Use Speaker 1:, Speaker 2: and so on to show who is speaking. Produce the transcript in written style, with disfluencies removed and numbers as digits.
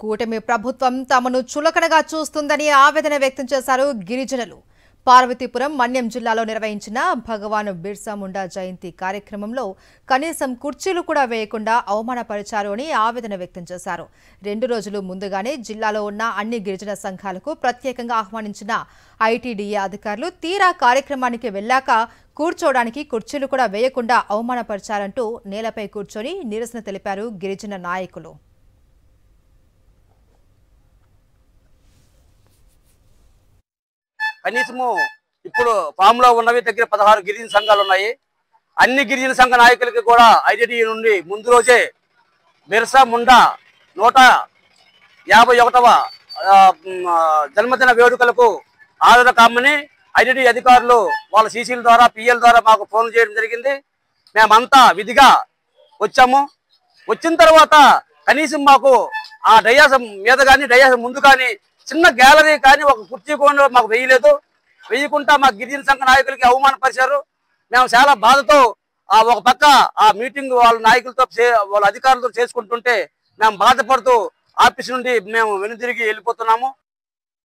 Speaker 1: కూటమి ప్రభుత్వం తమను చులకనగా చూస్తుందని ఆవేదన వ్యక్తం చేశారు గిరిజనులు. పార్వతీపురం మన్యం జిల్లాలో నిర్వహించిన భగవాన్ బిర్సా ముండా జయంతి కార్యక్రమంలో కనీసం కుర్చీలు కూడా వేయకుండా అవమానపరిచారు అని ఆవేదన వ్యక్తం చేశారు. 2 రోజులు ముందుగానే జిల్లాలో ఉన్న అన్ని గిరిజన సంఘాలకు ప్రత్యేకంగా ఆహ్వానించిన ఐటీడీఏ అధికారులు తీరా కార్యక్రమానికి వెళ్లాక కూర్చోవడానికి కుర్చీలు కూడా వేయకుండా అవమానపరిచారంటూ నేలపై కూర్చొని నిరసన తెలిపారు గిరిజన నాయకులు.
Speaker 2: కనీసము ఇప్పుడు ఫామ్ లో ఉన్నవి దగ్గర 16 గిరిజన సంఘాలు ఉన్నాయి. అన్ని గిరిజన సంఘ నాయకులకి కూడా ఐటీడీ నుండి ముందు రోజే బిర్సా ముండా 151వ జన్మదిన వేడుకలకు హాజరు కామని ఐటీడీ అధికారులు వాళ్ళ సీసీల ద్వారా పిఎల్ ద్వారా మాకు ఫోన్ చేయడం జరిగింది. మేమంతా విధిగా వచ్చాము. వచ్చిన తర్వాత కనీసం మాకు ఆ డయాస్ మీద కానీ డయాస్ ముందు కానీ చిన్న గ్యాలరీ కానీ ఒక కుర్చీ కూడా మాకు వేయలేదు. వేయకుండా మా గిరిజన సంఘ నాయకులకి అవమానపరిచారు. మేము చాలా బాధతో ఒక పక్క ఆ మీటింగ్ వాళ్ళ నాయకులతో వాళ్ళ అధికారులతో చేసుకుంటుంటే మేము బాధపడుతూ ఆఫీస్ నుండి మేము వెనుతిరిగి వెళ్ళిపోతున్నాము.